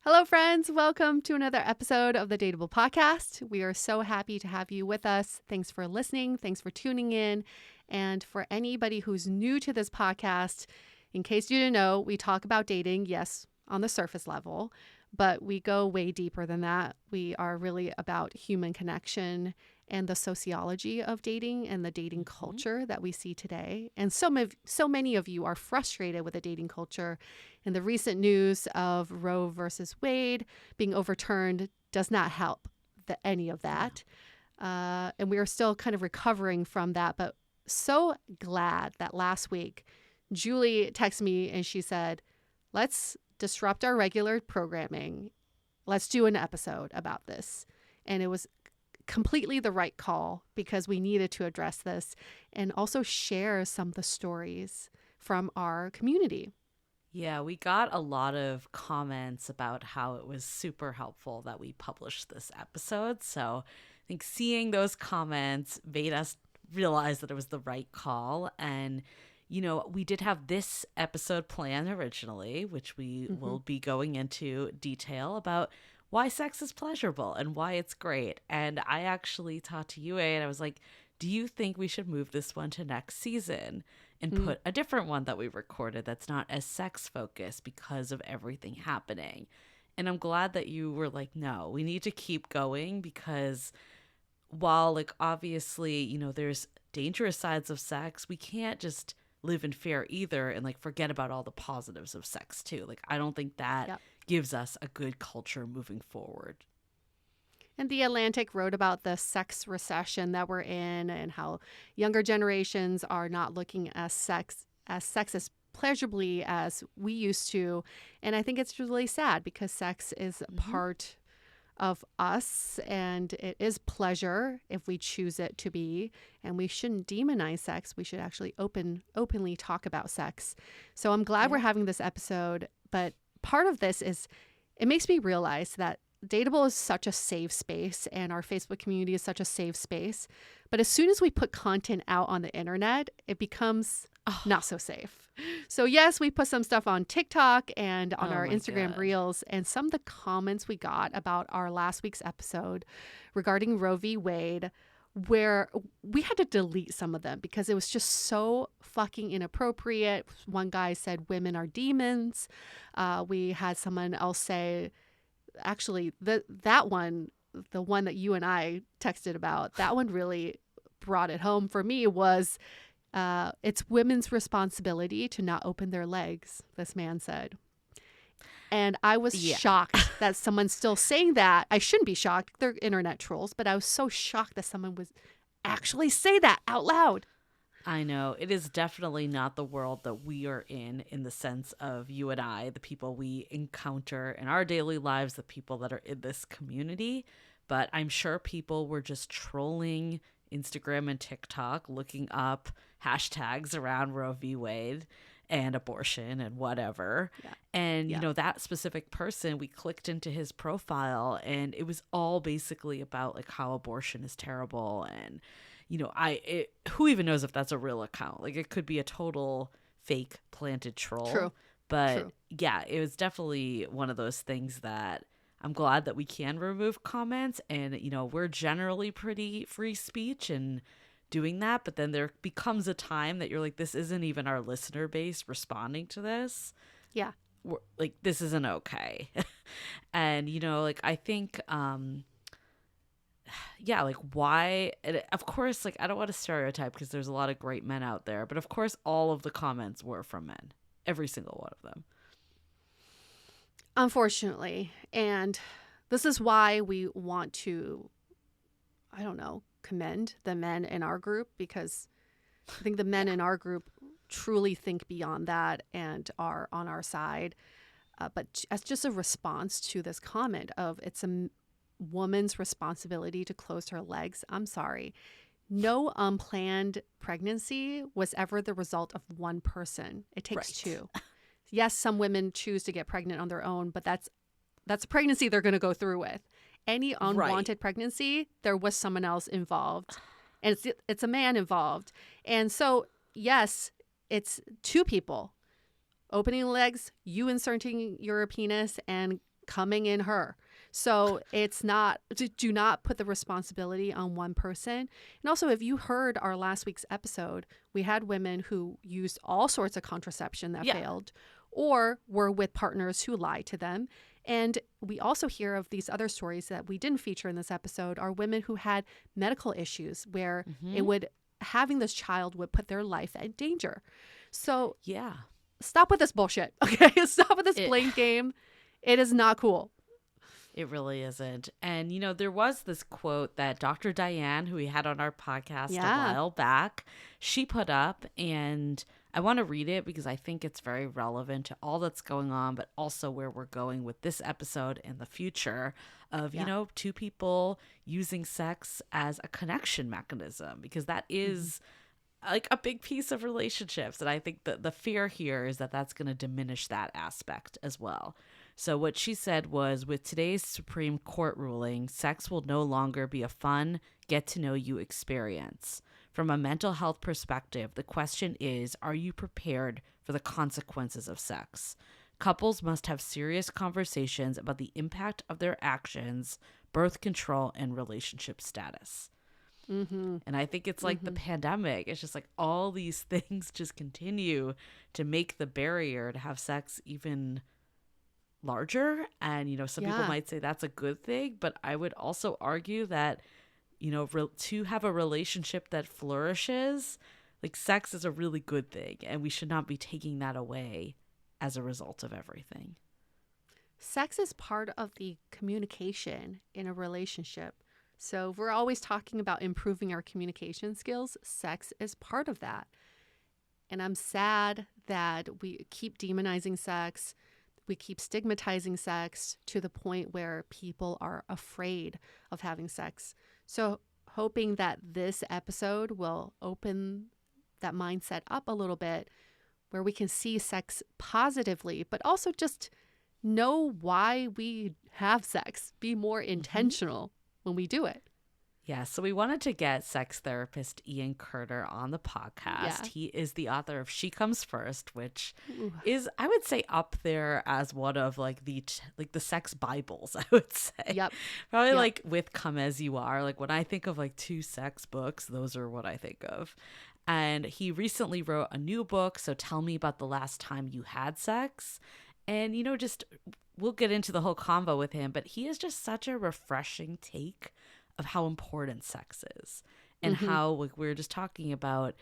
Hello, friends. Welcome to another episode of the DATEABLE podcast. We are so happy to have you with us. Thanks for listening. Thanks for tuning in. And for anybody who's new to this podcast, in case you didn't know, we talk about dating, yes, on the surface level, but we go way deeper than that. We are really about human connection and the sociology of dating and the dating culture that we see today. And so many of you are frustrated with the dating culture. And the recent news of Roe versus Wade being overturned does not help any of that. And we are still kind of recovering from that. But so glad that last week, Julie texted me and she said, let's disrupt our regular programming. Let's do an episode about this. And it was completely the right call because we needed to address this and also share some of the stories from our community. Yeah, we got a lot of comments about how it was super helpful that we published this episode. So I think seeing those comments made us realize that it was the right call. And, you know, we did have this episode planned originally, which we will be going into detail about why sex is pleasurable and why it's great. And I actually talked to Yue and I was like, do you think we should move this one to next season and put a different one that we recorded that's not as sex focused because of everything happening? And I'm glad that you were like, no, we need to keep going because while like obviously, you know, there's dangerous sides of sex, we can't just live in fear either and like forget about all the positives of sex too. Like I don't think that gives us a good culture moving forward. And The Atlantic wrote about the sex recession that we're in and how younger generations are not looking at sex as pleasurably as we used to. And I think it's really sad because sex is part of us and it is pleasure if we choose it to be. And we shouldn't demonize sex. We should actually openly talk about sex. So I'm glad we're having this episode. But part of this is it makes me realize that Dateable is such a safe space and our Facebook community is such a safe space. But as soon as we put content out on the internet, it becomes not so safe. So yes, we put some stuff on TikTok and on our Instagram Reels, and some of the comments we got about our last week's episode regarding Roe V Wade, where we had to delete some of them because it was just so fucking inappropriate. One guy said women are demons. We had someone else say, actually, that one, the one that you and I texted about, that one really brought it home for me was it's women's responsibility to not open their legs, this man said. And I was shocked that someone's still saying that. I shouldn't be shocked. They're internet trolls, but I was so shocked that someone would actually say that out loud. I know. It is definitely not the world that we are in the sense of you and I, the people we encounter in our daily lives, the people that are in this community. But I'm sure people were just trolling Instagram and TikTok, looking up hashtags around Roe v. Wade and abortion and whatever. Yeah. And, you know, that specific person, we clicked into his profile and it was all basically about like how abortion is terrible. And, you know, who even knows if that's a real account? Like it could be a total fake planted troll. True. But yeah, it was definitely one of those things that I'm glad that we can remove comments. And, you know, we're generally pretty free speech and doing that. But then there becomes a time that you're like, this isn't even our listener base responding to this. Yeah. Like, this isn't okay. And, you know, like, I think, yeah, like why, of course, like, I don't want to stereotype because there's a lot of great men out there. But of course, all of the comments were from men. Every single one of them. Unfortunately. And this is why we want to, I don't know, commend the men in our group, because I think the men in our group truly think beyond that and are on our side. But as just a response to this comment of it's a woman's responsibility to close her legs, I'm sorry. No unplanned pregnancy was ever the result of one person. It takes two. Yes, some women choose to get pregnant on their own, but that's a pregnancy they're going to go through with. Any unwanted pregnancy, there was someone else involved. And it's a man involved. And so, yes, it's two people opening legs, you inserting your penis, and coming in her. So it's not, do not put the responsibility on one person. And also, if you heard our last week's episode, we had women who used all sorts of contraception that failed, or were with partners who lied to them. And we also hear of these other stories that we didn't feature in this episode are women who had medical issues where it would, having this child would put their life at danger. So stop with this bullshit. Okay. Stop with this blame game. It is not cool. It really isn't. And, you know, there was this quote that Dr. Diane, who we had on our podcast a while back, she put up, and I want to read it because I think it's very relevant to all that's going on, but also where we're going with this episode in the future of, you know, two people using sex as a connection mechanism, because that is like a big piece of relationships. And I think that the fear here is that that's going to diminish that aspect as well. So what she said was, with today's Supreme Court ruling, sex will no longer be a fun, get-to-know-you experience. From a mental health perspective, the question is, are you prepared for the consequences of sex? Couples must have serious conversations about the impact of their actions, birth control, and relationship status. And I think it's like the pandemic. It's just like all these things just continue to make the barrier to have sex even larger. And, you know, some people might say that's a good thing, but I would also argue that, you know, to have a relationship that flourishes, like, sex is a really good thing, and we should not be taking that away as a result of everything. Sex is part of the communication in a relationship. So if we're always talking about improving our communication skills, sex is part of that. And I'm sad that we keep demonizing sex. We keep stigmatizing sex to the point where people are afraid of having sex. So hoping that this episode will open that mindset up a little bit, where we can see sex positively, but also just know why we have sex, be more intentional when we do it. Yeah, so we wanted to get sex therapist Ian Curter on the podcast. He is the author of She Comes First, which is, I would say, up there as one of like the sex Bibles, I would say. Probably like with Come As You Are. Like, when I think of like two sex books, those are what I think of. And he recently wrote a new book, So Tell Me About the Last Time You Had Sex. And, you know, just we'll get into the whole convo with him, but he is just such a refreshing take of how important sex is, and how, like we were just talking about,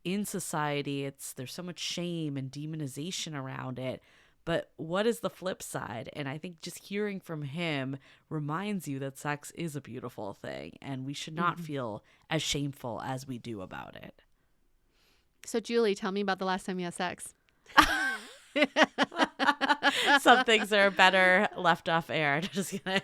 in society, there's so much shame and demonization around it. But what is the flip side? And I think just hearing from him reminds you that sex is a beautiful thing, and we should not feel as shameful as we do about it. So Julie, tell me about the last time you had sex. Some things are better left off air. Just kidding.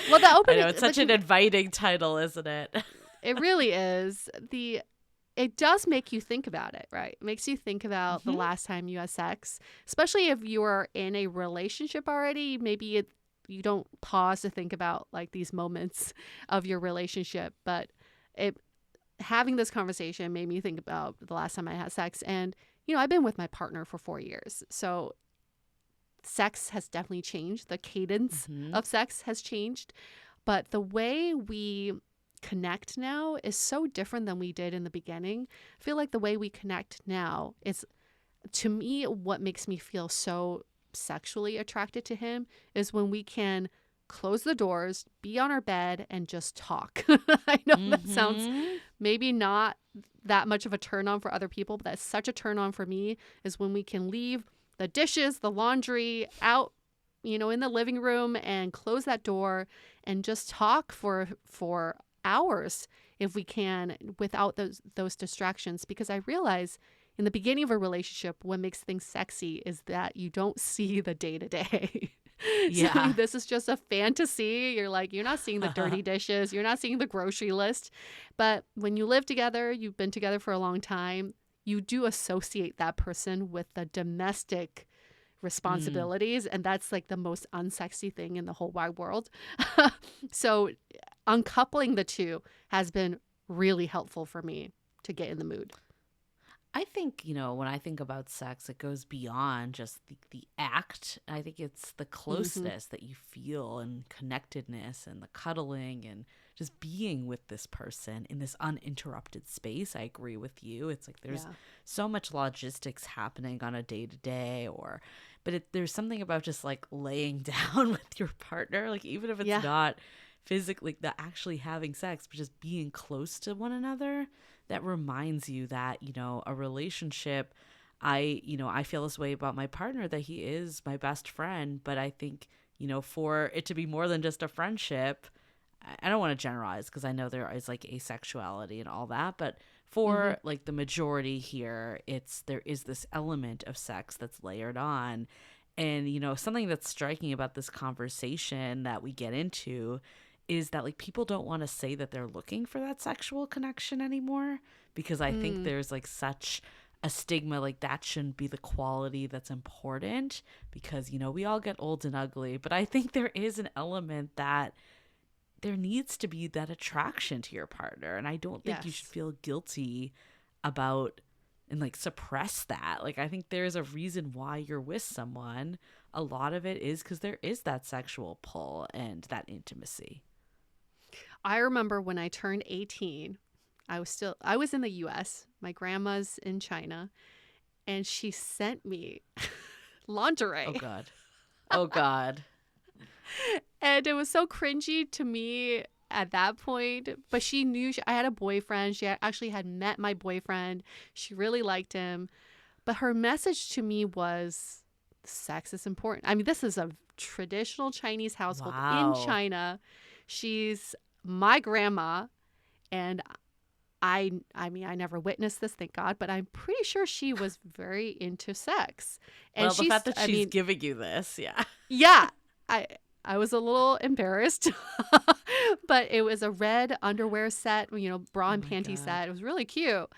Well, the opening, I know, it's such an inviting title, isn't it? It really is. It does make you think about it, right? It makes you think about the last time you had sex, especially if you're in a relationship already. Maybe you don't pause to think about like these moments of your relationship, but having this conversation made me think about the last time I had sex. And, you know, I've been with my partner for 4 years. So sex has definitely changed. The cadence of sex has changed. But the way we connect now is so different than we did in the beginning. I feel like the way we connect now is, to me, what makes me feel so sexually attracted to him is when we can close the doors, be on our bed, and just talk. I know that sounds maybe not that much of a turn on for other people, but that's such a turn on for me, is when we can leave the dishes, the laundry out, you know, in the living room, and close that door and just talk for hours if we can, without those distractions. Because I realize in the beginning of a relationship, what makes things sexy is that you don't see the day-to-day. So this is just a fantasy. You're not seeing the dirty dishes. You're not seeing the grocery list. But when you live together, you've been together for a long time, you do associate that person with the domestic responsibilities. And that's like the most unsexy thing in the whole wide world. So uncoupling the two has been really helpful for me to get in the mood. I think, when I think about sex, it goes beyond just the act. I think it's the Hmm. closeness that you feel and connectedness and the cuddling and just being with this person in this uninterrupted space. I agree with you. It's like there's Yeah. so much logistics happening on a day to day, but there's something about just like laying down with your partner, like even if it's Yeah. not physically, the actually having sex, but just being close to one another that reminds you that, a relationship, I feel this way about my partner, that he is my best friend, but I think, for it to be more than just a friendship, I don't want to generalize because I know there is like asexuality and all that, but Hmm. for like the majority here, there is this element of sex that's layered on. And, something that's striking about this conversation that we get into is that like people don't want to say that they're looking for that sexual connection anymore, because I think Mm. there's like such a stigma, like that shouldn't be the quality that's important, because we all get old and ugly, but I think there is an element that there needs to be that attraction to your partner, and I don't think you should Yes. feel guilty about and like suppress that. Like I think there's a reason why you're with someone. A lot of it is because there is that sexual pull and that intimacy. I remember when I turned 18, I was in the US. My grandma's in China, and she sent me Oh lingerie. god. Oh god. And it was so cringy to me at that point, but she knew I had a boyfriend. Actually had met my boyfriend. She really liked him. But her message to me was sex is important. I mean, this is a traditional Chinese household in Wow. China. She's my grandma, and I mean, I never witnessed this, thank God, but I'm pretty sure she was very into sex. And Well, the fact she's that I she's mean, giving you this, yeah. yeah, I I was a little embarrassed, but it was a red underwear set, bra Oh and my panty god. set. It was really cute.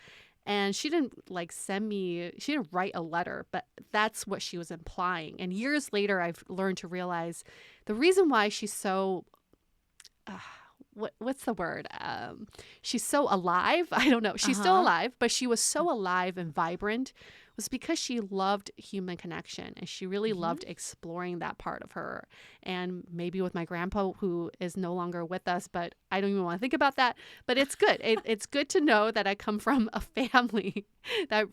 And she didn't like she didn't write a letter, but that's what she was implying. And years later, I've learned to realize the reason why she's so uh, what's the word? She's so alive. I don't know. She's still Uh-huh. alive, but she was so alive and vibrant was because she loved human connection and she really Mhm. loved exploring that part of her. And maybe with my grandpa, who is no longer with us, but I don't even want to think about that. But it's good. It's good to know that I come from a family that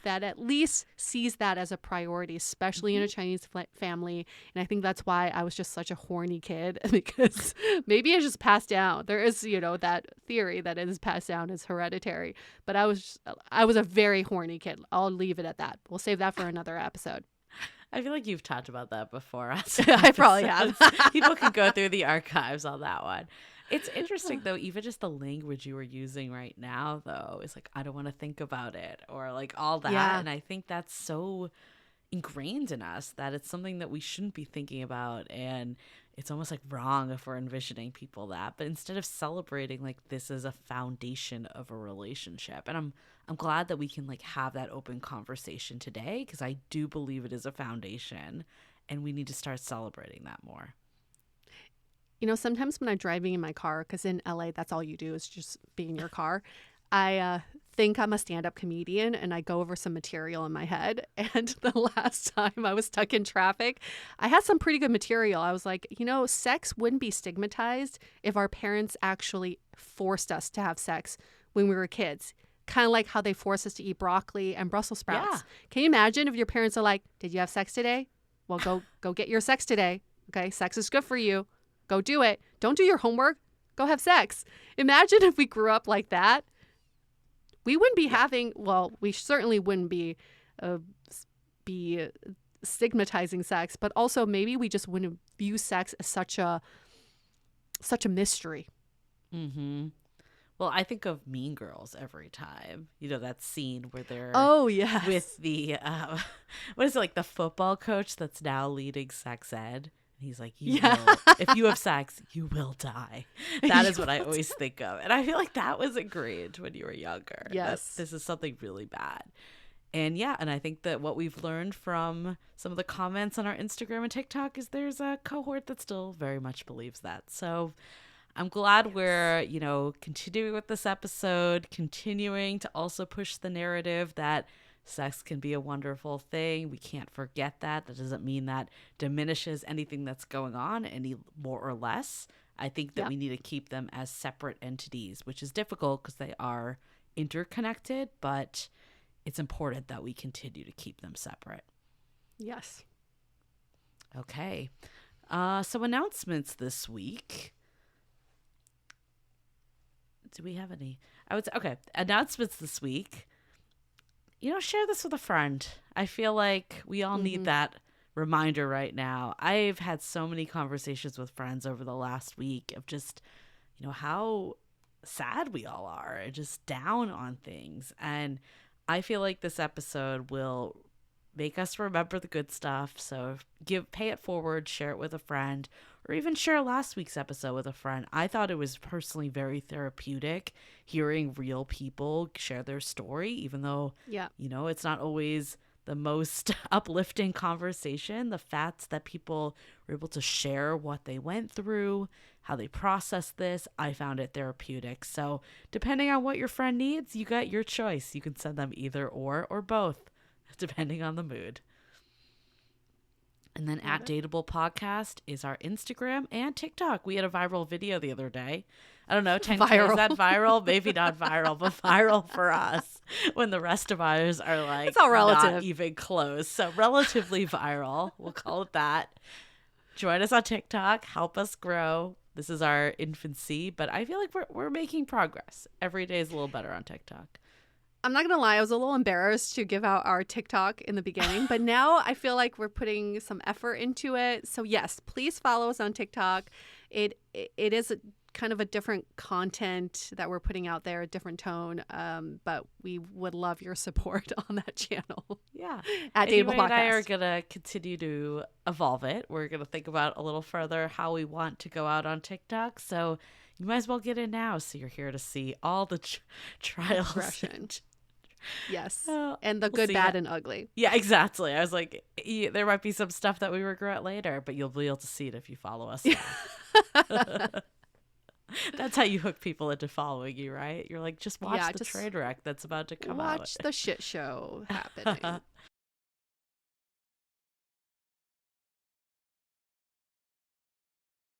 that at least sees that as a priority, especially in Mhm. a Chinese family. And I think that's why I was just such a horny kid because maybe it's just passed down. There is, that theory that it is passed down as hereditary. But I was a very horny kid. I'll leave it at that. We'll save that for another episode. I feel like you've talked about that before on some I probably have. episodes. People can go through the archives on that one. It's interesting though, even just the language you were using right now though, is like I don't want to think about it, or like all that. Yeah. And I think that's so ingrained in us that it's something that we shouldn't be thinking about, and it's almost like wrong if we're envisioning people that, but instead of celebrating like this is a foundation of a relationship. And I'm glad that we can like have that open conversation today, because I do believe it is a foundation and we need to start celebrating that more. Sometimes when I'm driving in my car, because in LA, that's all you do is just be in your car, I think I'm a stand up comedian and I go over some material in my head. And the last time I was stuck in traffic, I had some pretty good material. I was like, sex wouldn't be stigmatized if our parents actually forced us to have sex when we were kids. Kind of like how they force us to eat broccoli and Brussels Yeah. sprouts. Can you imagine if your parents are like, "Did you have sex today? Well, go get your sex today. Okay, sex is good for you. Go do it. Don't do your homework. Go have sex." Imagine if we grew up like that. We wouldn't be Yeah. having, well, we certainly wouldn't uh, be stigmatizing sex, but also maybe we just wouldn't view sex as such a mystery. Mhm. Well, I think of Mean Girls every time. That scene where they're Oh, with yes. the what is it, like the football coach that's now leading sex ed, and he's like, you Yeah. will, if you have sex, you will die. That is You what I will always think of, and I feel like that was ingrained when you were younger, that Yes. this is something really bad. And yeah, and I think that what we've learned from some of the comments on our Instagram and TikTok is there's a cohort that still very much believes that. So I'm glad Yes. we're, continuing with this episode, continuing to also push the narrative that sex can be a wonderful thing. We can't forget that. That doesn't mean that diminishes anything that's going on any more or less. I think that Yep. we need to keep them as separate entities, which is difficult because they are interconnected, but it's important that we continue to keep them separate. Yes. Okay. So announcements this week. Do we have any? I would say, okay, announcements this week. Share this with a friend. I feel like we all need that reminder right now. I've had so many conversations with friends over the last week of just, how sad we all are and just down on things. And I feel like this episode will make us remember the good stuff. So pay it forward, share it with a friend, or even share last week's episode with a friend. I thought it was personally very therapeutic hearing real people share their story, even though, Yeah. it's not always the most uplifting conversation. The fact that people were able to share what they went through, how they processed this, I found it therapeutic. So depending on what your friend needs, you got your choice. You can send them either or both, depending on the mood. And then Love at it. Dateable Podcast is our Instagram and TikTok. We had a viral video the other day. I don't know, technically, is that viral? Maybe not viral, but viral for us when the rest of ours are like It's all not relative. even close. So relatively viral. We'll call it that. Join us on TikTok. Help us grow. This is our infancy, but I feel like we're making progress. Every day is a little better on TikTok. I'm not going to lie, I was a little embarrassed to give out our TikTok in the beginning, but now I feel like we're putting some effort into it. So yes, please follow us on TikTok. It is kind of a different content that we're putting out there, a different tone, but we would love your support on that channel. Yeah. At Anyway, Dateable and I are Podcast. going to continue to evolve it. We're going to think about a little further how we want to go out on TikTok. So you might as well get in now. So you're here to see all the trials. Progression. Yes. Oh, And the we'll good, see bad, how- and ugly. Yeah, exactly. I was like, there might be some stuff that we regret later, but you'll be able to see it if you follow us. That's how you hook people into following you, right? You're like, just watch the just train wreck that's about to come out. watch the shit show happening.